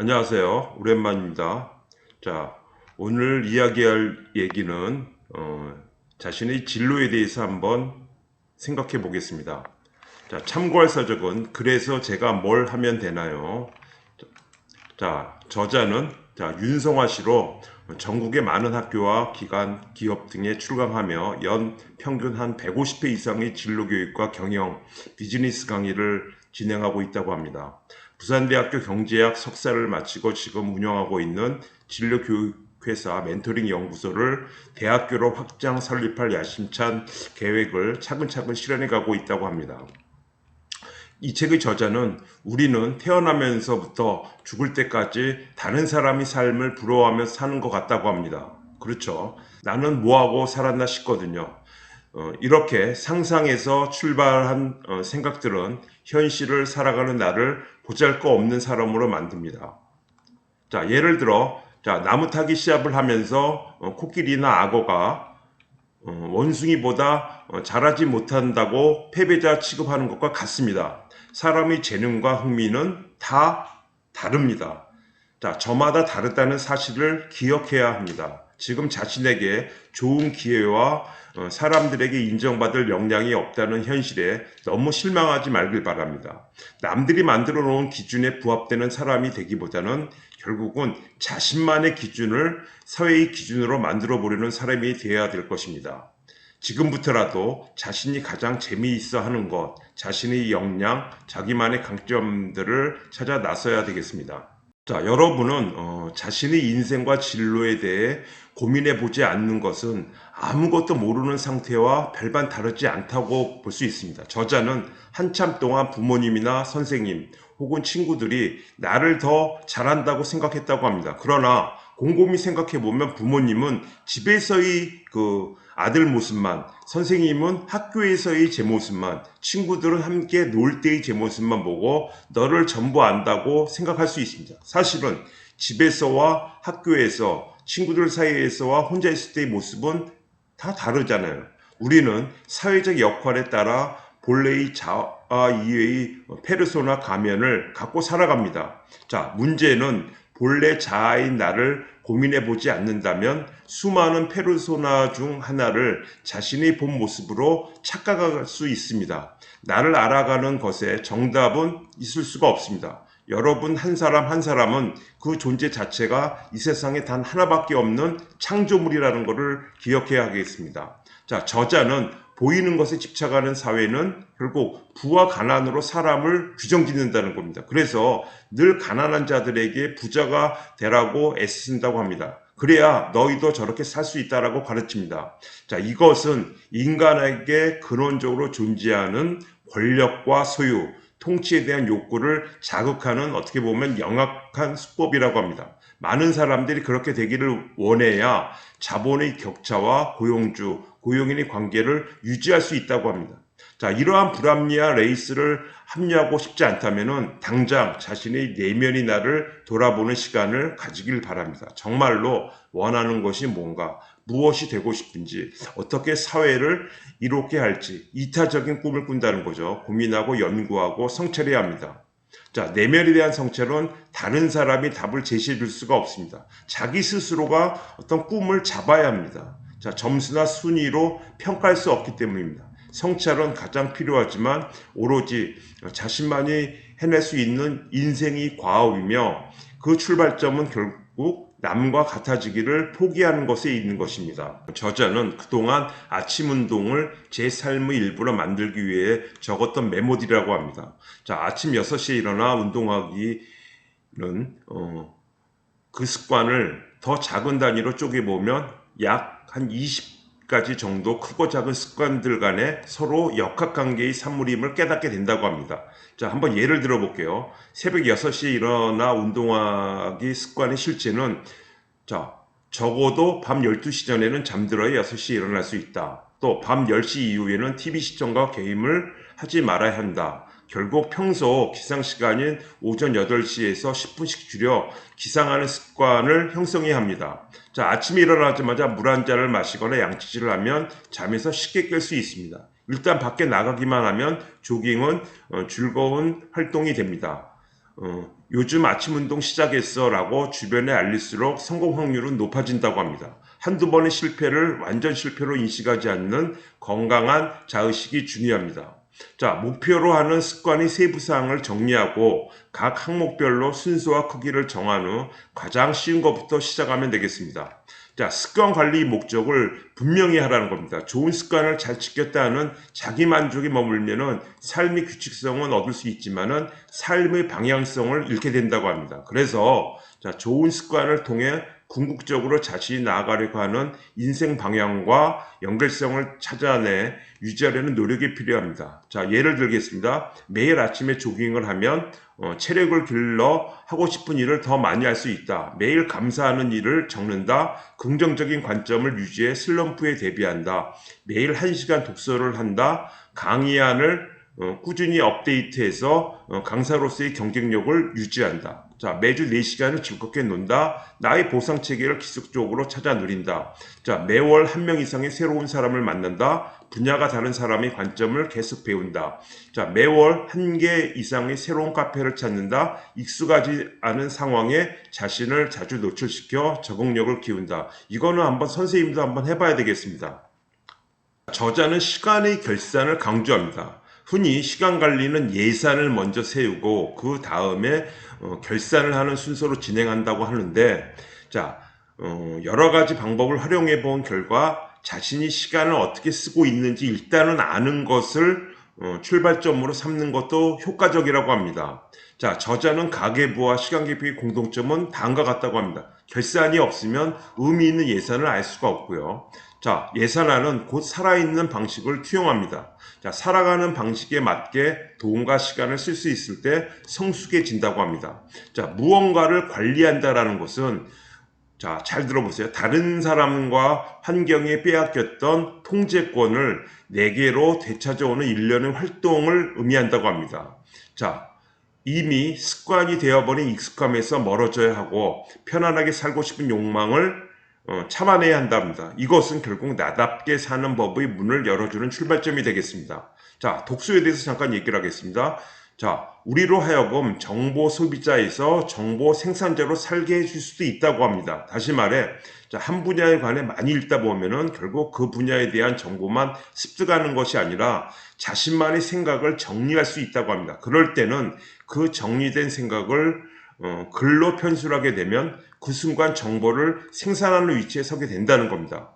안녕하세요. 오랜만입니다. 자, 오늘 이야기할 얘기는 자신의 진로에 대해서 한번 생각해 보겠습니다. 자, 참고할 사적은 그래서 제가 뭘 하면 되나요? 자, 저자는 윤성화 씨로 전국의 많은 학교와 기관, 기업 등에 출강하며 연 평균 한 150회 이상의 진로교육과 경영, 비즈니스 강의를 진행하고 있다고 합니다. 부산대학교 경제학 석사를 마치고 지금 운영하고 있는 진로교육회사 멘토링 연구소를 대학교로 확장 설립할 야심찬 계획을 차근차근 실현해 가고 있다고 합니다. 이 책의 저자는 우리는 태어나면서부터 죽을 때까지 다른 사람의 삶을 부러워하며 사는 것 같다고 합니다. 그렇죠. 나는 뭐하고 살았나 싶거든요. 이렇게 상상에서 출발한 생각들은 현실을 살아가는 나를 보잘것없는 사람으로 만듭니다. 자, 예를 들어 나무 타기 시합을 하면서 코끼리나 악어가 원숭이보다 잘하지 못한다고 패배자 취급하는 것과 같습니다. 사람의 재능과 흥미는 다 다릅니다. 자, 저마다 다르다는 사실을 기억해야 합니다. 지금 자신에게 좋은 기회와 사람들에게 인정받을 역량이 없다는 현실에 너무 실망하지 말길 바랍니다. 남들이 만들어 놓은 기준에 부합되는 사람이 되기보다는 결국은 자신만의 기준을 사회의 기준으로 만들어 보려는 사람이 되어야 될 것입니다. 지금부터라도 자신이 가장 재미있어 하는 것, 자신의 역량, 자기만의 강점들을 찾아 나서야 되겠습니다. 자, 여러분은 자신의 인생과 진로에 대해 고민해 보지 않는 것은 아무것도 모르는 상태와 별반 다르지 않다고 볼 수 있습니다. 저자는 한참 동안 부모님이나 선생님 혹은 친구들이 나를 더 잘한다고 생각했다고 합니다. 그러나 곰곰이 생각해 보면 부모님은 집에서의 아들 모습만, 선생님은 학교에서의 제 모습만, 친구들은 함께 놀 때의 제 모습만 보고 너를 전부 안다고 생각할 수 있습니다. 사실은 집에서와 학교에서, 친구들 사이에서와 혼자 있을 때의 모습은 다 다르잖아요. 우리는 사회적 역할에 따라 본래의 자아 이외의 페르소나 가면을 갖고 살아갑니다. 자, 문제는 본래 자아인 나를 고민해 보지 않는다면 수많은 페르소나 중 하나를 자신의 본 모습으로 착각할 수 있습니다. 나를 알아가는 것에 정답은 있을 수가 없습니다. 여러분 한 사람 한 사람은 그 존재 자체가 이 세상에 단 하나밖에 없는 창조물이라는 것을 기억해야 하겠습니다. 자, 저자는 보이는 것에 집착하는 사회는 결국 부와 가난으로 사람을 규정짓는다는 겁니다. 그래서 늘 가난한 자들에게 부자가 되라고 애쓴다고 합니다. 그래야 너희도 저렇게 살 수 있다라고 가르칩니다. 자, 이것은 인간에게 근원적으로 존재하는 권력과 소유, 통치에 대한 욕구를 자극하는 어떻게 보면 영악한 수법이라고 합니다. 많은 사람들이 그렇게 되기를 원해야 자본의 격차와 고용주, 고용인의 관계를 유지할 수 있다고 합니다. 자, 이러한 불합리한 레이스를 합리하고 싶지 않다면 당장 자신의 내면의 나를 돌아보는 시간을 가지길 바랍니다. 정말로 원하는 것이 뭔가, 무엇이 되고 싶은지, 어떻게 사회를 이롭게 할지 이타적인 꿈을 꾼다는 거죠. 고민하고 연구하고 성찰해야 합니다. 자, 내면에 대한 성찰은 다른 사람이 답을 제시해 줄 수가 없습니다. 자기 스스로가 어떤 꿈을 잡아야 합니다. 자, 점수나 순위로 평가할 수 없기 때문입니다. 성찰은 가장 필요하지만 오로지 자신만이 해낼 수 있는 인생의 과업이며 그 출발점은 결국 남과 같아지기를 포기하는 것에 있는 것입니다. 저자는 그동안 아침 운동을 제 삶의 일부로 만들기 위해 적었던 메모들이라고 합니다. 자, 아침 6시에 일어나 운동하기는 그 습관을 더 작은 단위로 쪼개보면 약 한 20가지 정도 크고 작은 습관들 간에 서로 역학관계의 산물임을 깨닫게 된다고 합니다. 자, 한번 예를 들어 볼게요. 새벽 6시에 일어나 운동하기 습관의 실제는 자, 적어도 밤 12시 전에는 잠들어야 6시에 일어날 수 있다. 또 밤 10시 이후에는 TV 시청과 게임을 하지 말아야 한다. 결국 평소 기상시간인 오전 8시에서 10분씩 줄여 기상하는 습관을 형성해야 합니다. 자, 아침에 일어나자마자 물 한 잔을 마시거나 양치질을 하면 잠에서 쉽게 깰 수 있습니다. 일단 밖에 나가기만 하면 조깅은 즐거운 활동이 됩니다. 요즘 아침 운동 시작했어 라고 주변에 알릴수록 성공 확률은 높아진다고 합니다. 한두 번의 실패를 완전 실패로 인식하지 않는 건강한 자의식이 중요합니다. 자, 목표로 하는 습관의 세부 사항을 정리하고 각 항목별로 순서와 크기를 정한 후 가장 쉬운 것부터 시작하면 되겠습니다. 자, 습관 관리 목적을 분명히 하라는 겁니다. 좋은 습관을 잘 지켰다는 자기 만족에 머물면은 삶의 규칙성은 얻을 수 있지만은 삶의 방향성을 잃게 된다고 합니다. 그래서 자, 좋은 습관을 통해 궁극적으로 자신이 나아가려고 하는 인생 방향과 연결성을 찾아내 유지하려는 노력이 필요합니다. 자, 예를 들겠습니다. 매일 아침에 조깅을 하면 체력을 길러 하고 싶은 일을 더 많이 할 수 있다. 매일 감사하는 일을 적는다. 긍정적인 관점을 유지해 슬럼프에 대비한다. 매일 1시간 독서를 한다. 강의안을 꾸준히 업데이트해서 강사로서의 경쟁력을 유지한다. 자, 매주 4시간을 즐겁게 논다. 나의 보상 체계를 기술적으로 찾아 누린다. 자, 매월 1명 이상의 새로운 사람을 만난다. 분야가 다른 사람의 관점을 계속 배운다. 자, 매월 1개 이상의 새로운 카페를 찾는다. 익숙하지 않은 상황에 자신을 자주 노출시켜 적응력을 키운다. 이거는 한번 선생님도 한번 해봐야 되겠습니다. 저자는 시간의 결산을 강조합니다. 흔히 시간 관리는 예산을 먼저 세우고 그 다음에 결산을 하는 순서로 진행한다고 하는데, 자, 여러 가지 방법을 활용해 본 결과 자신이 시간을 어떻게 쓰고 있는지 일단은 아는 것을 출발점으로 삼는 것도 효과적이라고 합니다. 자, 저자는 가계부와 시간계획의 공통점은 다음과 같다고 합니다. 결산이 없으면 의미 있는 예산을 알 수가 없고요. 자, 예산안은 곧 살아있는 방식을 투영합니다. 자, 살아가는 방식에 맞게 돈과 시간을 쓸 수 있을 때 성숙해진다고 합니다. 자, 무언가를 관리한다라는 것은, 자, 잘 들어보세요. 다른 사람과 환경에 빼앗겼던 통제권을 내게로 되찾아오는 일련의 활동을 의미한다고 합니다. 자, 이미 습관이 되어버린 익숙함에서 멀어져야 하고 편안하게 살고 싶은 욕망을 참아내야 한답니다. 이것은 결국 나답게 사는 법의 문을 열어주는 출발점이 되겠습니다. 자, 독서에 대해서 잠깐 얘기를 하겠습니다. 자, 우리로 하여금 정보 소비자에서 정보 생산자로 살게 해줄 수도 있다고 합니다. 다시 말해, 자, 한 분야에 관해 많이 읽다 보면은 결국 그 분야에 대한 정보만 습득하는 것이 아니라 자신만의 생각을 정리할 수 있다고 합니다. 그럴 때는 그 정리된 생각을 글로 편술하게 되면 그 순간 정보를 생산하는 위치에 서게 된다는 겁니다.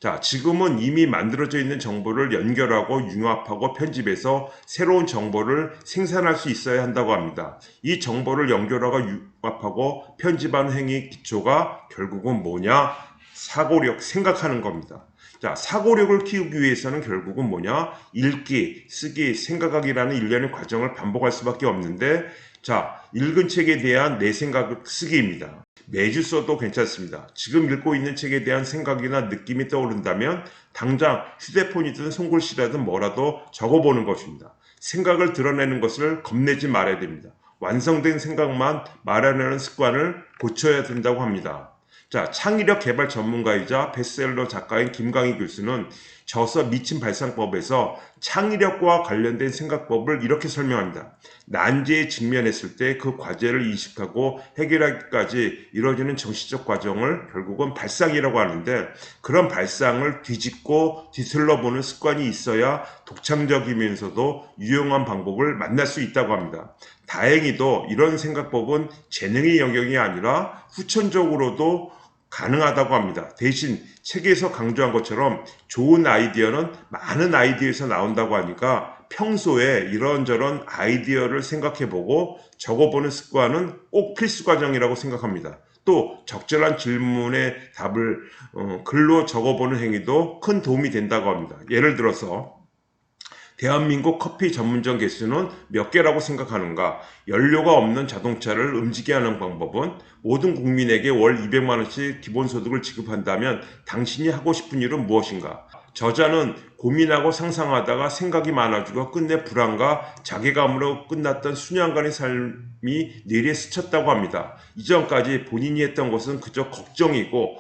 자, 지금은 이미 만들어져 있는 정보를 연결하고 융합하고 편집해서 새로운 정보를 생산할 수 있어야 한다고 합니다. 이 정보를 연결하고 융합하고 편집하는 행위 기초가 결국은 뭐냐? 사고력, 생각하는 겁니다. 자, 사고력을 키우기 위해서는 결국은 뭐냐? 읽기, 쓰기, 생각하기라는 일련의 과정을 반복할 수밖에 없는데, 자, 읽은 책에 대한 내 생각을 쓰기입니다. 매주 써도 괜찮습니다. 지금 읽고 있는 책에 대한 생각이나 느낌이 떠오른다면 당장 휴대폰이든 손글씨라든 뭐라도 적어보는 것입니다. 생각을 드러내는 것을 겁내지 말아야 됩니다. 완성된 생각만 말하려는 습관을 고쳐야 된다고 합니다. 자, 창의력 개발 전문가이자 베스트셀러 작가인 김강희 교수는 저서 미친 발상법에서 창의력과 관련된 생각법을 이렇게 설명합니다. 난제에 직면했을 때 그 과제를 인식하고 해결하기까지 이루어지는 정신적 과정을 결국은 발상이라고 하는데, 그런 발상을 뒤집고 뒤틀러보는 습관이 있어야 독창적이면서도 유용한 방법을 만날 수 있다고 합니다. 다행히도 이런 생각법은 재능의 영역이 아니라 후천적으로도 가능하다고 합니다. 대신 책에서 강조한 것처럼 좋은 아이디어는 많은 아이디어에서 나온다고 하니까 평소에 이런저런 아이디어를 생각해보고 적어보는 습관은 꼭 필수 과정이라고 생각합니다. 또 적절한 질문의 답을 글로 적어보는 행위도 큰 도움이 된다고 합니다. 예를 들어서 대한민국 커피 전문점 개수는 몇 개라고 생각하는가? 연료가 없는 자동차를 움직이게 하는 방법은? 모든 국민에게 월 200만 원씩 기본소득을 지급한다면 당신이 하고 싶은 일은 무엇인가? 저자는 고민하고 상상하다가 생각이 많아지고 끝내 불안과 자괴감으로 끝났던 수년간의 삶이 뇌리에 스쳤다고 합니다. 이전까지 본인이 했던 것은 그저 걱정이고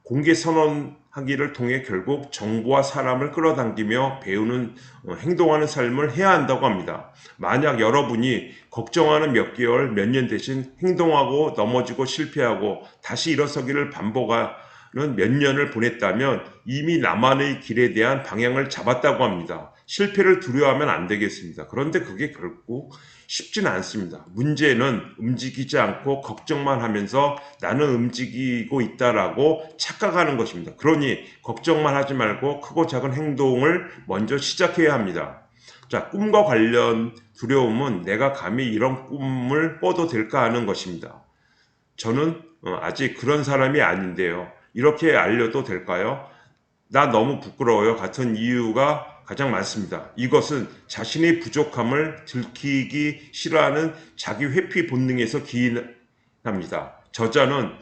공개 선언하기를 통해 결국 정보와 사람을 끌어당기며 배우는 행동하는 삶을 해야 한다고 합니다. 만약 여러분이 걱정하는 몇 개월, 몇 년 대신 행동하고 넘어지고 실패하고 다시 일어서기를 반복하는 몇 년을 보냈다면 이미 나만의 길에 대한 방향을 잡았다고 합니다. 실패를 두려워하면 안 되겠습니다. 그런데 그게 결국 쉽지는 않습니다. 문제는 움직이지 않고 걱정만 하면서 나는 움직이고 있다라고 착각하는 것입니다. 그러니 걱정만 하지 말고 크고 작은 행동을 먼저 시작해야 합니다. 자, 꿈과 관련 두려움은 내가 감히 이런 꿈을 꿔도 될까 하는 것입니다. 저는 아직 그런 사람이 아닌데요. 이렇게 알려도 될까요? 나 너무 부끄러워요. 같은 이유가 가장 많습니다. 이것은 자신의 부족함을 들키기 싫어하는 자기 회피 본능에서 기인합니다. 저자는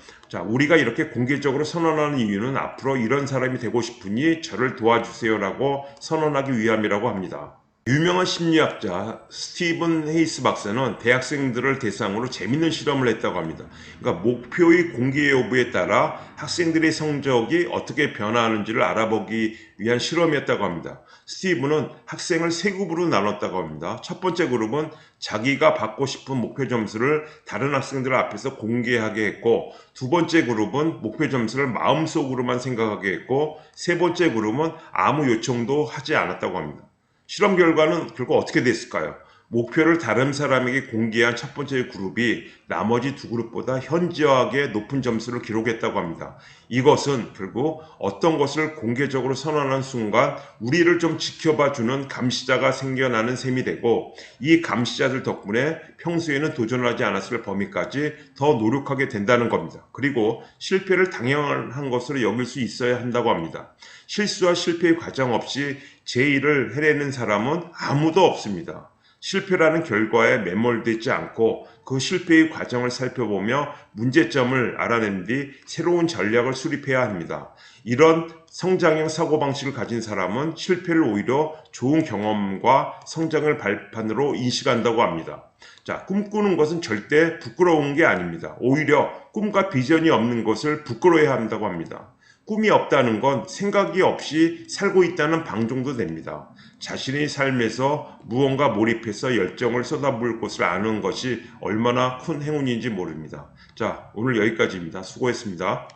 우리가 이렇게 공개적으로 선언하는 이유는 앞으로 이런 사람이 되고 싶으니 저를 도와주세요라고 선언하기 위함이라고 합니다. 유명한 심리학자 스티븐 헤이스 박사는 대학생들을 대상으로 재밌는 실험을 했다고 합니다. 그러니까 목표의 공개 여부에 따라 학생들의 성적이 어떻게 변화하는지를 알아보기 위한 실험이었다고 합니다. 스티븐은 학생을 세 그룹으로 나눴다고 합니다. 첫 번째 그룹은 자기가 받고 싶은 목표 점수를 다른 학생들 앞에서 공개하게 했고, 두 번째 그룹은 목표 점수를 마음속으로만 생각하게 했고, 세 번째 그룹은 아무 요청도 하지 않았다고 합니다. 실험 결과는 결국 어떻게 됐을까요? 목표를 다른 사람에게 공개한 첫 번째 그룹이 나머지 두 그룹보다 현저하게 높은 점수를 기록했다고 합니다. 이것은 결국 어떤 것을 공개적으로 선언하는 순간 우리를 좀 지켜봐주는 감시자가 생겨나는 셈이 되고, 이 감시자들 덕분에 평소에는 도전하지 않았을 범위까지 더 노력하게 된다는 겁니다. 그리고 실패를 당연한 것으로 여길 수 있어야 한다고 합니다. 실수와 실패의 과정 없이 제 일을 해내는 사람은 아무도 없습니다. 실패라는 결과에 매몰되지 않고 그 실패의 과정을 살펴보며 문제점을 알아낸 뒤 새로운 전략을 수립해야 합니다. 이런 성장형 사고방식을 가진 사람은 실패를 오히려 좋은 경험과 성장을 발판으로 인식한다고 합니다. 자, 꿈꾸는 것은 절대 부끄러운 게 아닙니다. 오히려 꿈과 비전이 없는 것을 부끄러워해야 한다고 합니다. 꿈이 없다는 건 생각이 없이 살고 있다는 방정도 됩니다. 자신의 삶에서 무언가 몰입해서 열정을 쏟아부을 것을 아는 것이 얼마나 큰 행운인지 모릅니다. 자, 오늘 여기까지입니다. 수고했습니다.